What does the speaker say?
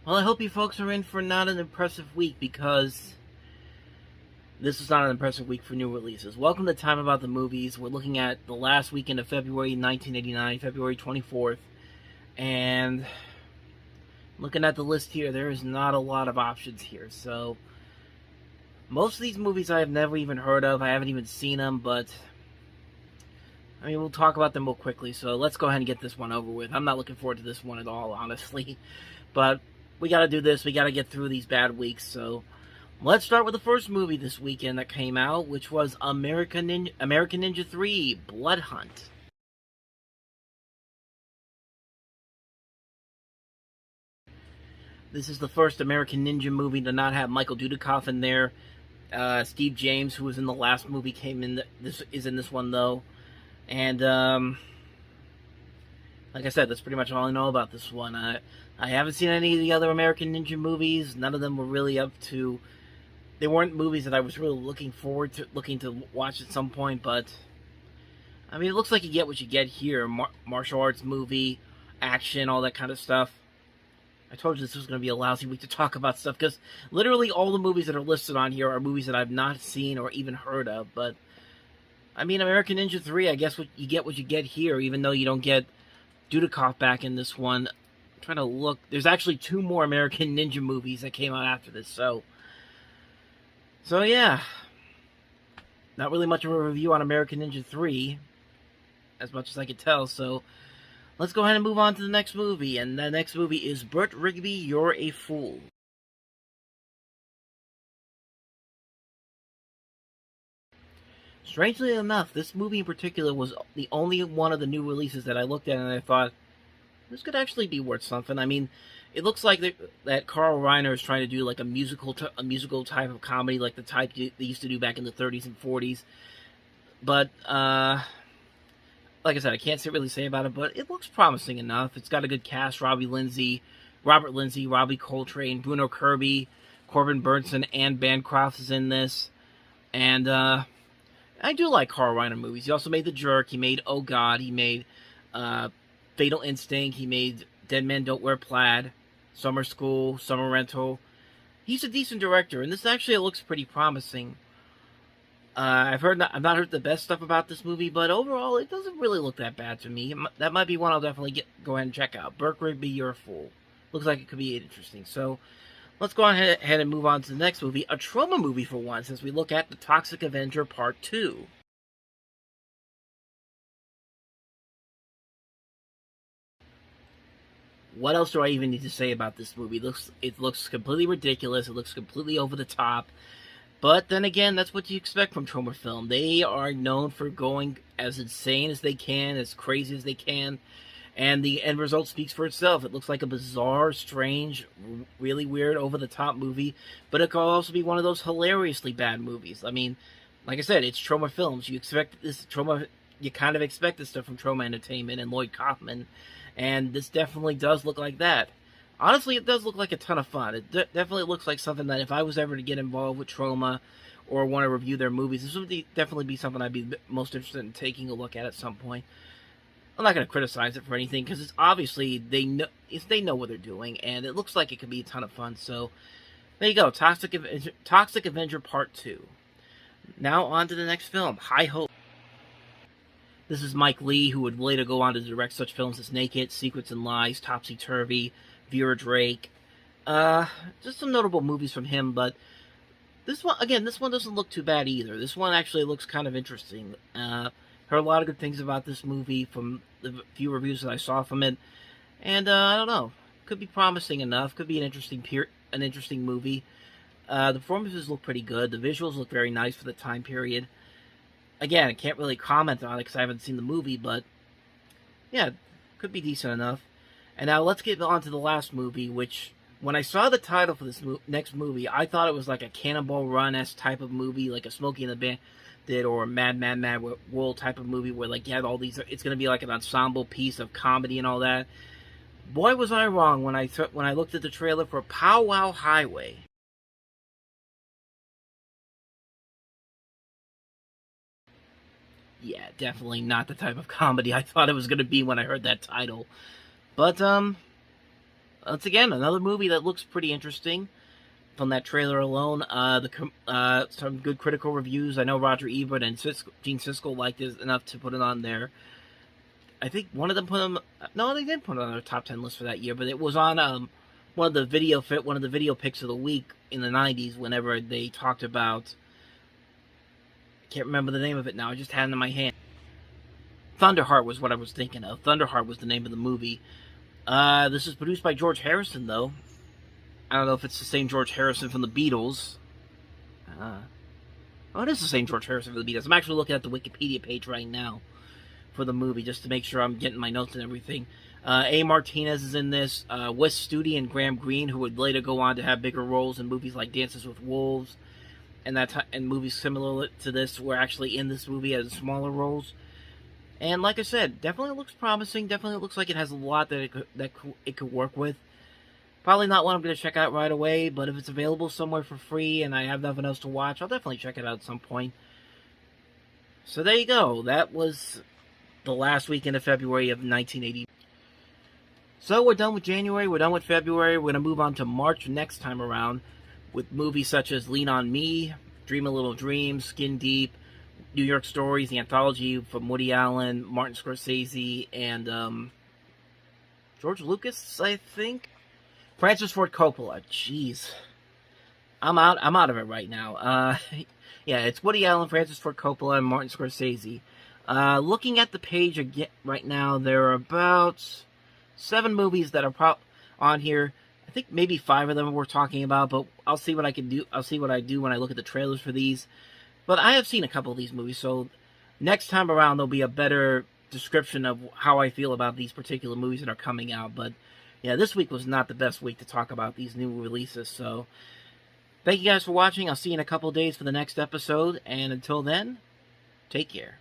Well, I hope you folks are in for not an impressive week, because this is not an impressive week for new releases. Welcome to Time About the Movies. We're looking at the last weekend of February 1989, February 24th. And looking at the list here, there is not a lot of options here. So, most of these movies I have never even heard of. I haven't even seen them, but I mean, we'll talk about them real quickly. So, let's go ahead and get this one over with. I'm not looking forward to this one at all, honestly. But we gotta do this. We gotta get through these bad weeks. So, let's start with the first movie this weekend that came out, which was American Ninja 3: Blood Hunt. This is the first American Ninja movie to not have Michael Dudikoff in there. Steve James, who was in the last movie, came in. This is in this one though, and like I said, that's pretty much all I know about this one. I haven't seen any of the other American Ninja movies. None of them were really up to. They weren't movies that I was really looking to watch at some point. But I mean, it looks like you get what you get here: martial arts movie, action, all that kind of stuff. I told you this was going to be a lousy week to talk about stuff, because literally all the movies that are listed on here are movies that I've not seen or even heard of. But I mean, American Ninja 3, I guess what you get here, even though you don't get Dudikoff back in this one. I'm trying to look. There's actually 2 more American Ninja movies that came out after this, so yeah. Not really much of a review on American Ninja 3, as much as I could tell, so let's go ahead and move on to the next movie, and the next movie is Burt Rigby, You're a Fool. Strangely enough, this movie in particular was the only one of the new releases that I looked at and I thought, this could actually be worth something. I mean, it looks like that Carl Reiner is trying to do like a musical type of comedy, like the type they used to do back in the 30s and 40s. But, like I said, I can't really say about it, but it looks promising enough. It's got a good cast: Robert Lindsay, Robbie Coltrane, Bruno Kirby, Corbin Burnson, and Bancroft is in this. And I do like Carl Reiner movies. He also made The Jerk. He made Oh God. He made Fatal Instinct. He made Dead Men Don't Wear Plaid, Summer School, Summer Rental. He's a decent director, and this actually looks pretty promising. I've not heard the best stuff about this movie, but overall, it doesn't really look that bad to me. That might be one I'll definitely go ahead and check out. Burt Rigby, You're a Fool. Looks like it could be interesting. So, let's go ahead and move on to the next movie, a Troma movie for once, as we look at The Toxic Avenger Part 2. What else do I even need to say about this movie? It looks completely ridiculous. It looks completely over the top. But then again, that's what you expect from Troma Film. They are known for going as insane as they can, as crazy as they can, and the end result speaks for itself. It looks like a bizarre, strange, really weird, over-the-top movie, but it could also be one of those hilariously bad movies. I mean, like I said, it's Troma Films. You kind of expect this stuff from Troma Entertainment and Lloyd Kaufman, and this definitely does look like that. Honestly, it does look like a ton of fun. It definitely looks like something that if I was ever to get involved with Troma or want to review their movies, this would definitely be something I'd be most interested in taking a look at some point. I'm not going to criticize it for anything, because it's obviously they know what they're doing, and it looks like it could be a ton of fun. So there you go, Toxic Avenger Part 2. Now on to the next film, High Hope. This is Mike Leigh, who would later go on to direct such films as Naked, Secrets and Lies, Topsy Turvy, Vera Drake. Just some notable movies from him, but this one doesn't look too bad either. This one actually looks kind of interesting. Heard a lot of good things about this movie from the few reviews that I saw from it, and I don't know, could be promising enough. Could be an interesting movie. The performances look pretty good. The visuals look very nice for the time period. Again, I can't really comment on it because I haven't seen the movie, but yeah, could be decent enough. And now let's get on to the last movie, which, when I saw the title for this next movie, I thought it was like a Cannonball Run-esque type of movie, like a Smokey and the Bandit or a Mad World type of movie, where like you had all these. It's going to be like an ensemble piece of comedy and all that. Boy, was I wrong when I looked at the trailer for Pow Wow Highway. Yeah, definitely not the type of comedy I thought it was going to be when I heard that title. But Once again, another movie that looks pretty interesting from that trailer alone. Some good critical reviews. I know Roger Ebert and Gene Siskel liked it enough to put it on there. I think one of them put them. No, they didn't put it on their top 10 list for that year, but it was on one of the video picks of the week in the 90s. Whenever they talked about, I can't remember the name of it now. I just had it in my hand. Thunderheart was what I was thinking of. Thunderheart was the name of the movie. This is produced by George Harrison, though. I don't know if it's the same George Harrison from the Beatles. Oh, it is the same George Harrison from the Beatles. I'm actually looking at the Wikipedia page right now for the movie, just to make sure I'm getting my notes and everything. A. Martinez is in this. Wes Studi and Graham Greene, who would later go on to have bigger roles in movies like Dances with Wolves, and movies similar to this were actually in this movie as smaller roles. And like I said, definitely looks promising. Definitely looks like it has a lot that it could work with. Probably not one I'm going to check out right away, but if it's available somewhere for free and I have nothing else to watch, I'll definitely check it out at some point. So there you go. That was the last weekend of February of 1980. So we're done with January, we're done with February, we're going to move on to March next time around with movies such as Lean on Me, Dream a Little Dream, Skin Deep, New York Stories, the anthology from Woody Allen, Martin Scorsese, and George Lucas, I think? Francis Ford Coppola. Jeez. I'm out of it right now. Yeah, it's Woody Allen, Francis Ford Coppola, and Martin Scorsese. Looking at the page again right now, there are about 7 movies that are on here. I think maybe 5 of them we're talking about, but I'll see what I can do. I'll see what I do when I look at the trailers for these. But I have seen a couple of these movies, so next time around there'll be a better description of how I feel about these particular movies that are coming out. But yeah, this week was not the best week to talk about these new releases, so thank you guys for watching. I'll see you in a couple of days for the next episode, and until then, take care.